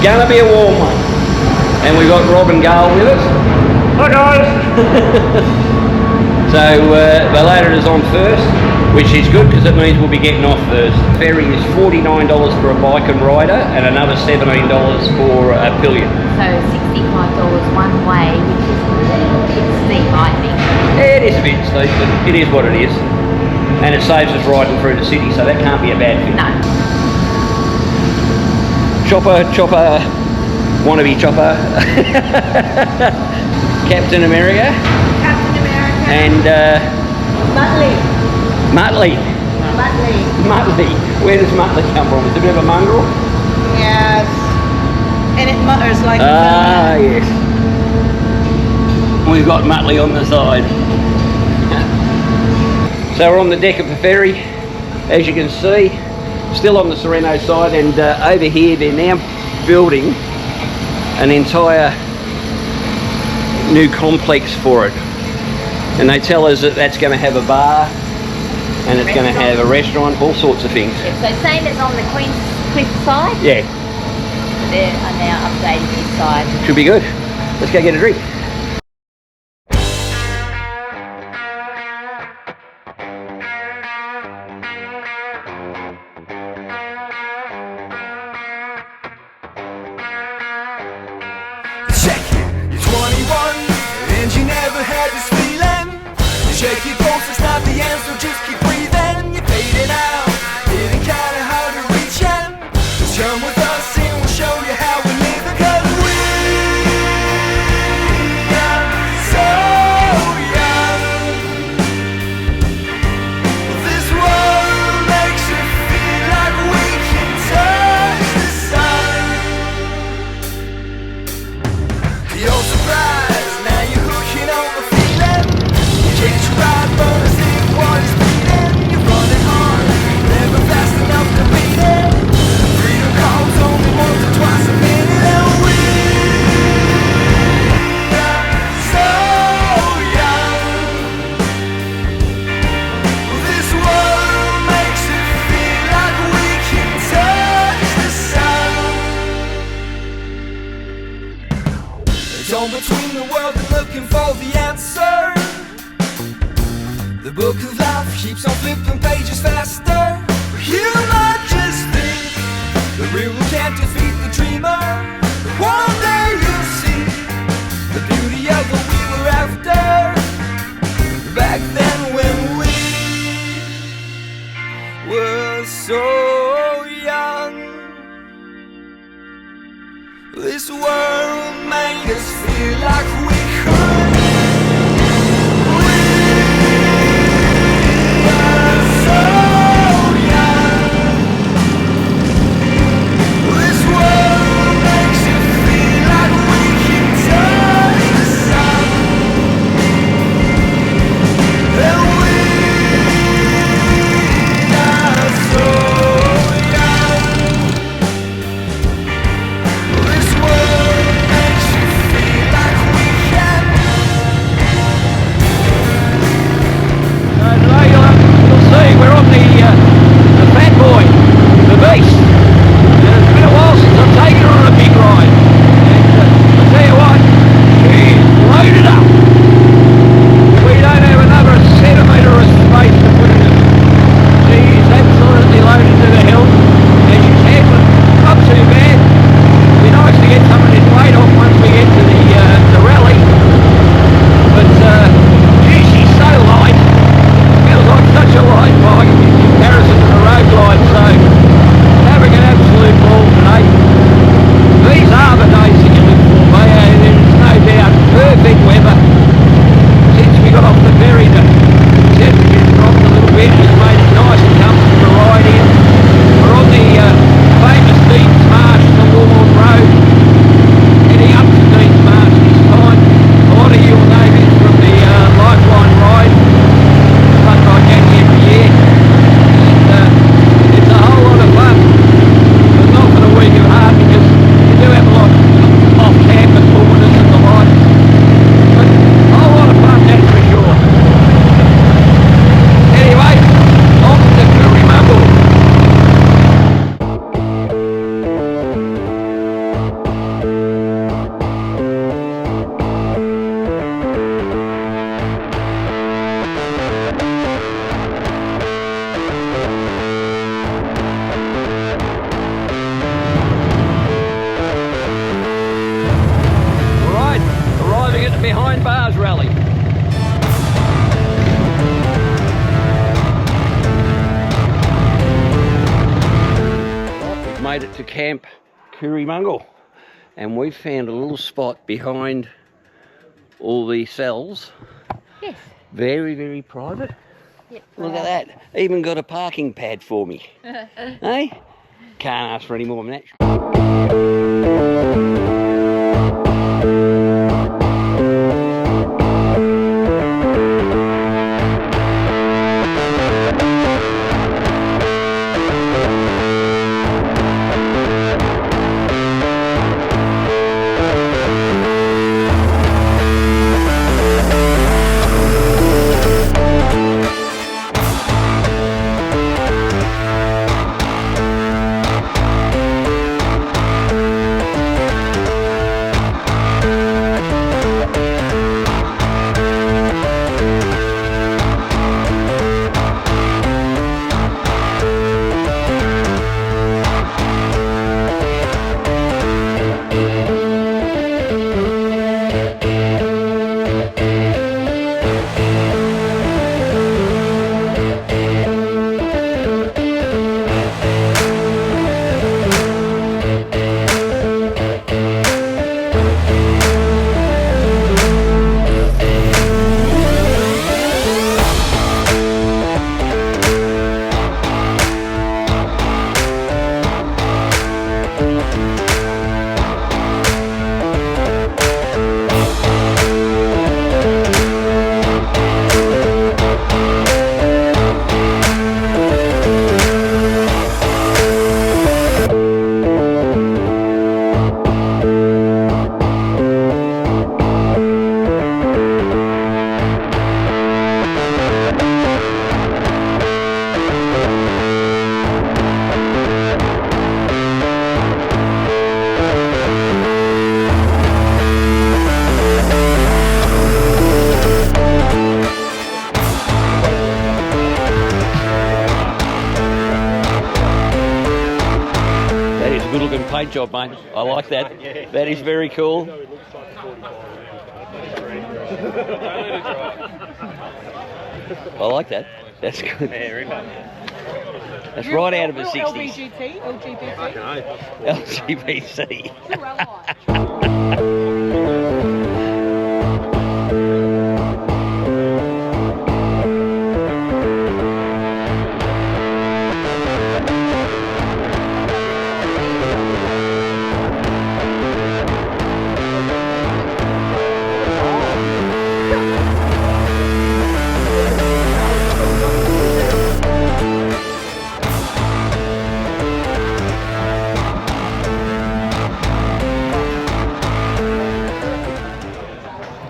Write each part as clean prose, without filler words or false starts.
Gonna be a warm one. And we've got Rob and Gail with us. Hi guys! So they loaded us on first, which is good because it means we'll be getting off first. Ferry is $49 for a bike and rider and another $17 for a pillion. So $65 one way, which is a little bit steep, I think. Yeah, it is a bit steep, but it is what it is. And it saves us riding through the city, so that can't be a bad thing. No. Chopper, wannabe chopper. Captain America. Captain America. And Muttley. Muttley. Where does Muttley come from? Is it a bit of a mongrel? Yes. And it mutters like Ah, yes. We've got Muttley on the side. So we're on the deck of the ferry, as you can see, still on the Sereno side, and over here they're now building an entire new complex for it. And they tell us that that's going to have a bar, and it's going to have a restaurant, all sorts of things. Yeah, so same as on the Cliff side? Yeah. They are now updating this side. Should be good. Let's go get a drink. Check it, you're 21 and you never had this feeling. You shake your pulse, it's not the end, so just keep breathing. You're fading out, getting kinda hard to reach in. Just come with us and we'll show you how we live, because we are so young. This world makes you feel like we can touch the sun. You're surprised, now you're hooking on the feeling. You can't ride, but I see what is beating. You're running hard, never fast enough to beat it. Freedom calls only once or twice a minute, and we are so young. This world makes it feel like we can touch the sun. Torn between the world and looking for the answer. The book of life keeps on flipping pages faster. You might just think the real can't defeat the dreamer. One day you'll see the beauty of what we were after. Back then when we were so young. This world made us feel like we could. We are so young. This world makes to Camp Cooriemungle, and we found a little spot behind all the cells. Yes. Very, very private. Yep. Look at that. Even got a parking pad for me. Hey? Can't ask for any more than that. Good looking paint job, mate. I like that. That is very cool. I like that. That's good. That's right out of the 60s. LGBT.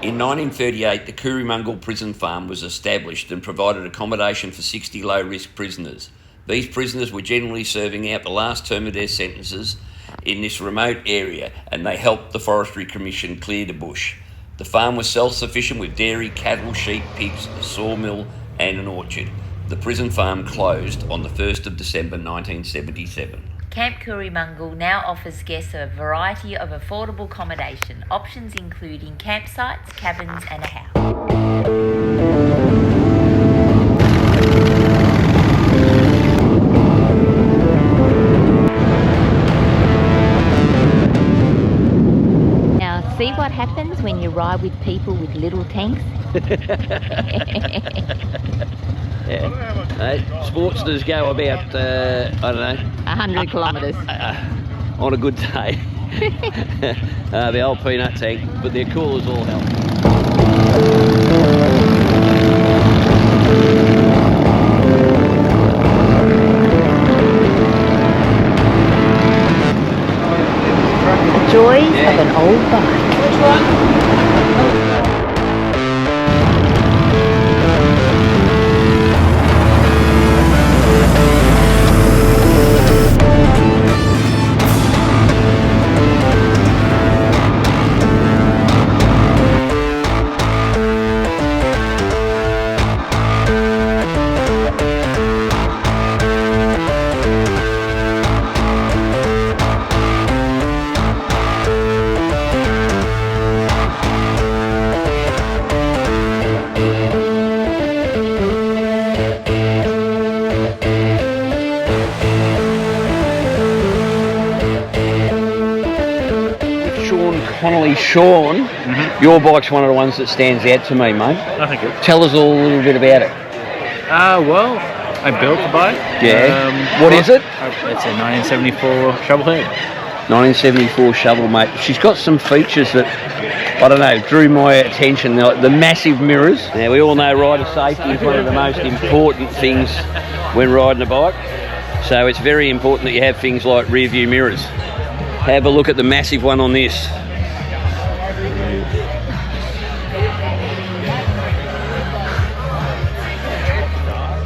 In 1938, the Cooriemungle prison farm was established and provided accommodation for 60 low-risk prisoners. These prisoners were generally serving out the last term of their sentences in this remote area, and they helped the Forestry Commission clear the bush. The farm was self-sufficient with dairy, cattle, sheep, pigs, a sawmill and an orchard. The prison farm closed on the 1st of December 1977. Camp Cooriemungle now offers guests a variety of affordable accommodation, options including campsites, cabins and a house. Now see what happens when you ride with people with little tanks? Yeah. Sportsters go about, I don't know, 100 kilometres. On a good day. The old peanut tank, but they're cool as all hell. The joys of an old bike. Which one? Connolly Sean, your bike's one of the ones that stands out to me, mate. I think it. Tell us all a little bit about it. Well, I built the bike. Yeah. What is it? It's a 1974 shovelhead. 1974 shovel, mate. She's got some features that, I don't know, drew my attention. Like the massive mirrors. Now, we all know rider safety is one of the most important things when riding a bike. So it's very important that you have things like rear view mirrors. Have a look at the massive one on this.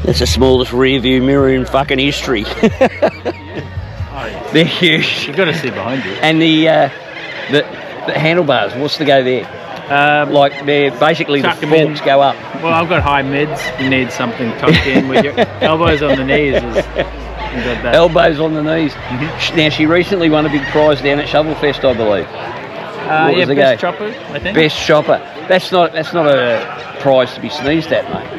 That's the smallest rear view mirror in fucking history. They're huge. You've got to see behind you. And the handlebars, what's the go there? Like they're basically the forks go up. Well, I've got high mids. You need something tucked in with your elbows on the knees. Elbows on the knees. Now, she recently won a big prize down at Shovelfest, I believe. Yeah, best chopper, I think. Best chopper. That's not a prize to be sneezed at, mate.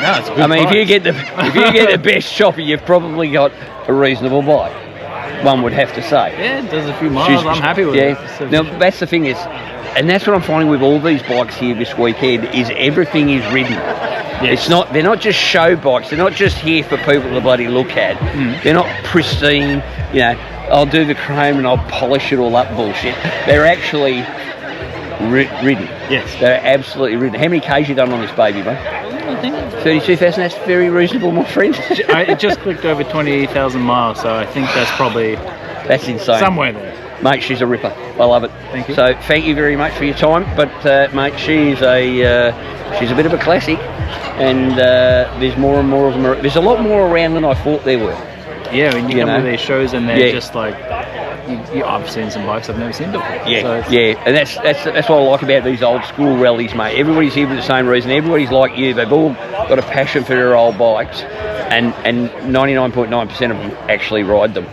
No, it's a good I mean, prize. if you get the best chopper, you've probably got a reasonable bike. One would have to say. Yeah, it does a few miles. I'm happy with it. Now, that's the thing is, and that's what I'm finding with all these bikes here this weekend, is everything is ridden. Yes. It's not. They're not just show bikes. They're not just here for people to bloody look at. They're not pristine. You know, I'll do the chrome and I'll polish it all up bullshit. They're actually ridden. Yes. They're absolutely ridden. How many Ks you done on this baby, mate? I think 32,000. That's very reasonable, my friend. it just clicked over 20,000 miles, so I think that's probably That's insane. somewhere there. Mate, she's a ripper. I love it. Thank you. So thank you very much for your time. But mate, she's a bit of a classic, and there's more and more of them. There's a lot more around than I thought there were. Yeah, when you come know? to these shows and they're just like, I've seen some bikes I've never seen before. Yeah, So yeah, and that's what I like about these old school rallies, mate. Everybody's here for the same reason. Everybody's like you. They've all got a passion for their old bikes, and 99.9% of them actually ride them.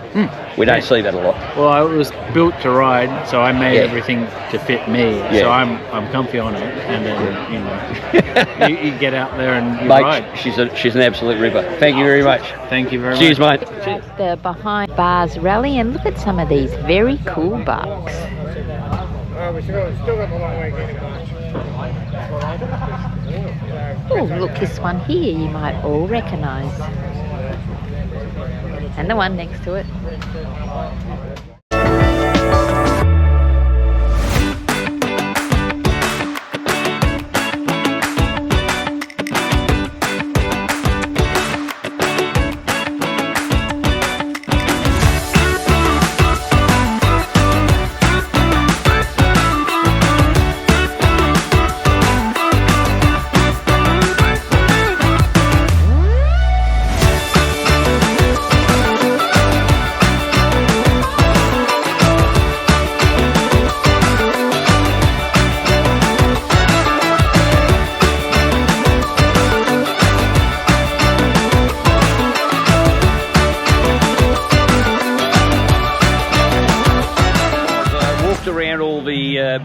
We don't see that a lot. Well, I was built to ride, so I made everything to fit me. Yeah. So I'm comfy on it, and then you get out there and you Mate, ride. she's an absolute ripper. Thank you very much. Thank you very Cheers, much. mate. The behind bars rally, and look at some of these very cool bikes. Oh, look, this one here you might all recognise. And the one next to it.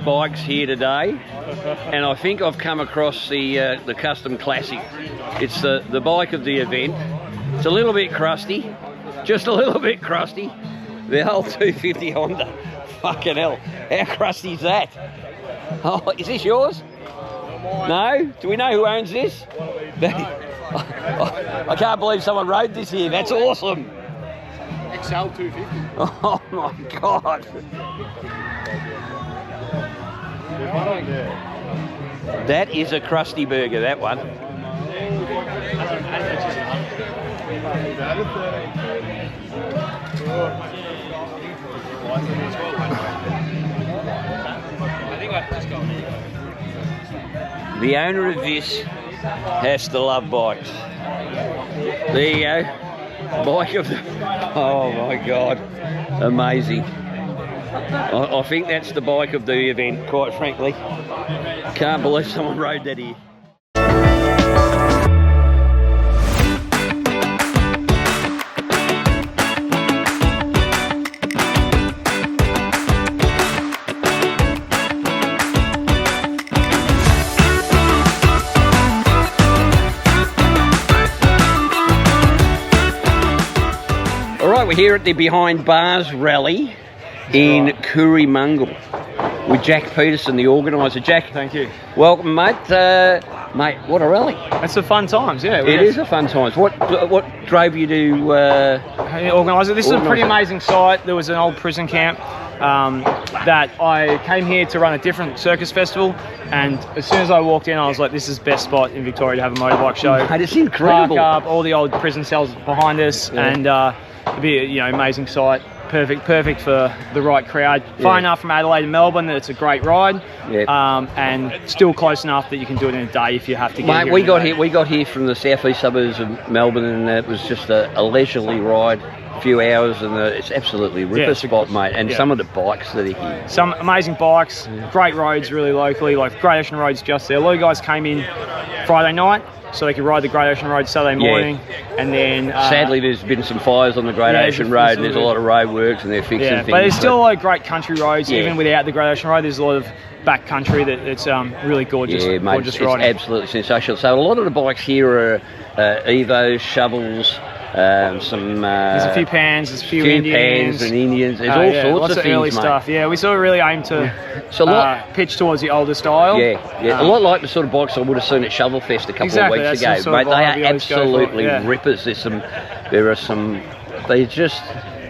Bikes here today, and I think I've come across the Custom Classic. It's the bike of the event. It's a little bit crusty, just a little bit crusty. The old 250 Honda. Fucking hell, how crusty is that? Oh, is this yours? No? Do we know who owns this? I can't believe someone rode this here. That's awesome. XL 250. Oh my God. That is a crusty burger, that one. The owner of this has to love bikes. There you go. Bike of the... Oh my God. Amazing. I think that's the bike of the event, quite frankly. Can't believe someone rode that here. All right, we're here at the Behind Bars Rally in Cooriemungle. with Jack Peterson, the organiser. Jack, Thank you. welcome, mate. Mate, what a rally! It's a fun times, yeah. It is a fun times. What drove you to Organise it. This is a pretty organise amazing site. There was an old prison camp that I came here to run a different circus festival, and as soon as I walked in, I was like, this is the best spot in Victoria to have a motorbike show. Mate, it's incredible. Park up, all the old prison cells behind us, and it'd be amazing site. Perfect for the right crowd. Far enough from Adelaide and Melbourne that it's a great ride, and still close enough that you can do it in a day if you have to. Get Mate, we got here from the southeast suburbs of Melbourne, and it was just a leisurely ride, a few hours, and it's absolutely ripper spot, mate. And some of the bikes that are here, some amazing bikes, great roads, really locally. Like Great Ocean Road's just there. A lot of guys came in Friday night, so they could ride the Great Ocean Road Saturday morning, and then sadly there's been some fires on the Great Ocean Road, and there's a lot of road works, and they're fixing things. But there's still a lot of great country roads, even without the Great Ocean Road. There's a lot of back country that's really gorgeous. Yeah, mate, gorgeous it's riding. absolutely sensational. So a lot of the bikes here are Evos, shovels. There's a few pans, there's a few Indians. There's all sorts lots of of things, early mate. stuff. Yeah, we sort of really aim to pitch towards the older style. A lot like the sort of bikes I would have seen at Shovel Fest a couple of weeks ago, mate. They are absolutely rippers.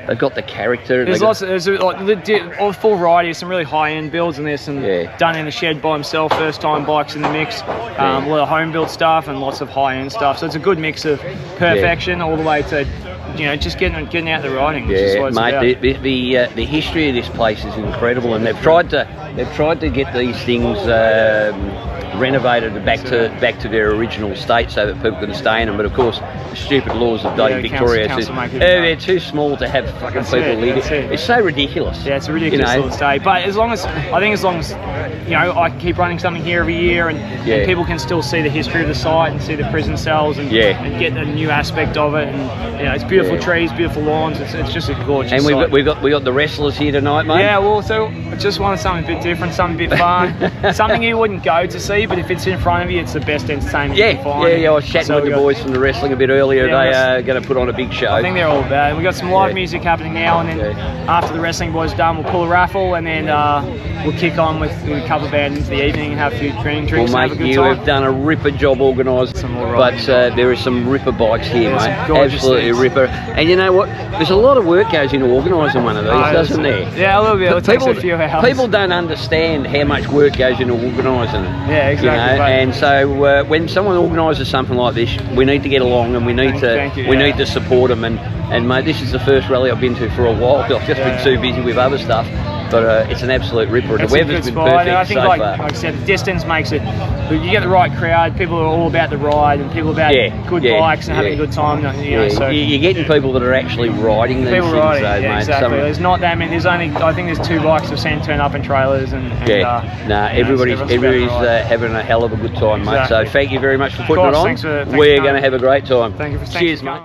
They've got the character. There's all full variety of some really high-end builds, and there's some done in the shed by himself, first-time bikes in the mix. A lot of home-built stuff and lots of high-end stuff. So it's a good mix of perfection all the way to, just getting out the riding. Which is what it's mate. about. The history of this place is incredible, and they've tried to get these things renovated back to their original state so that people can stay in them. But of course, the stupid laws of bloody Victoria says they're too small to have fucking people live. It's so ridiculous. Yeah, it's a ridiculous little state. But as long as I keep running something here every year, and people can still see the history of the site and see the prison cells and get a new aspect of it. And it's beautiful trees, beautiful lawns. It's just a gorgeous. And site. we got the wrestlers here tonight, mate. Yeah, well, so I just wanted something a bit different, something a bit fun, something you wouldn't go to see, but if it's in front of you, it's the best entertainment you can find. I was chatting with the boys from the wrestling a bit earlier. They are going to put on a big show. I think they're all bad. We've got some live music happening now, and then after the wrestling boys done, we'll pull a raffle, and then we'll kick on with a cover band into the evening and have a few drinks and have a good time. Have done a ripper job organised, but there are some ripper bikes here, mate. Absolutely ripper. And you know what? There's a lot of work goes into organising one of these, doesn't there? Yeah, a little bit. It takes a few hours. People don't understand how much work goes into organising it. Yeah, exactly. And so when someone organises something like this, we need to get along, and we need to support them. And mate, this is the first rally I've been to for a while. I've just been too busy with other stuff. But it's an absolute ripper. The weather's been perfect I think, so like far. I said, the distance makes it. You get the right crowd. People are all about the ride, and people about good bikes and having a good time. So you're getting people that are actually riding these things, mate. Exactly. There's not that many. I think there's 2 bikes I've seen turn up in trailers, and everybody's having a hell of a good time, mate. Exactly. So thank you very much for putting it on. Thanks We're going to have a great time. Thank you for cheers, mate.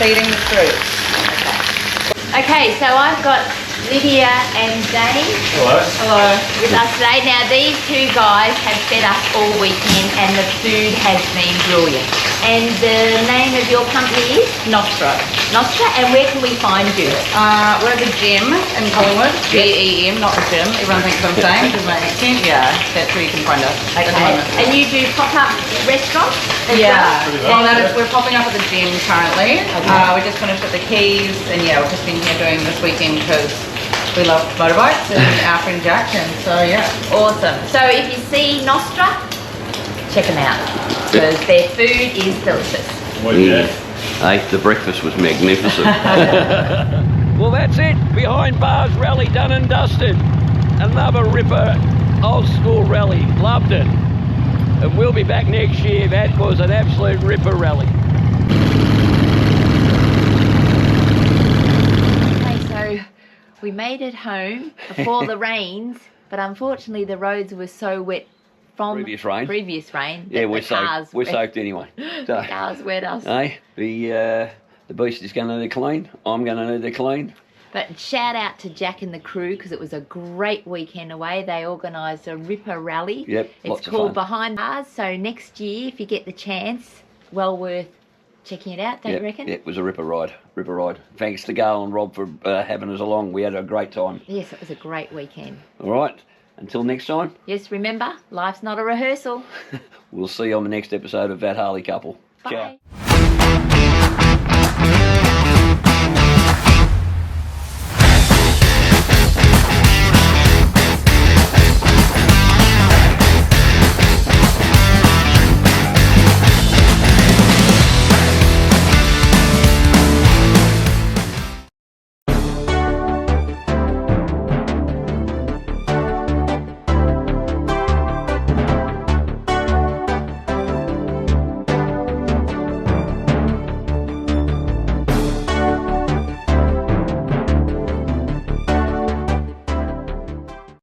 feeding the fruit. Okay, so I've got Lydia and Dane Hello. with us today. Now these two guys have fed us all weekend and the food has been brilliant. And the name of your company is? Nostra. Nostra, and where can we find you? We're at the gym in Collingwood. GEM, not the gym. Everyone thinks I'm saying because my accent. Yeah, that's where you can find us. At the Okay, moment. and you do pop-up restaurants as Yeah, well? well, we're popping up at the gym currently. We just finished at the Keys, and yeah, we've just been here doing this weekend because we love motorbikes and our friend Jack, and so yeah. Awesome. So if you see Nostra, check them out because their food is delicious. Yeah. Hey, the breakfast was magnificent. Well, that's it. Behind Bars Rally done and dusted. Another ripper old school rally. Loved it. And we'll be back next year. That was an absolute ripper rally. Okay, so we made it home before the rains, but unfortunately the roads were so wet from Previous rain. that Yeah, we're the cars, soaked anyway. So, cars wet us. hey, the beast is going to need a clean. I'm going to need a clean. But shout out to Jack and the crew because it was a great weekend away. They organised a ripper rally. Yep, it's lots of called fun. Behind Bars. So next year, if you get the chance, well worth checking it out, don't you reckon? Yeah, it was a ripper ride. Thanks to Gail and Rob for having us along. We had a great time. Yes, it was a great weekend. All right, until next time, Yes, remember, life's not a rehearsal. we'll see you on the next episode of That Harley Couple. Bye. Ciao.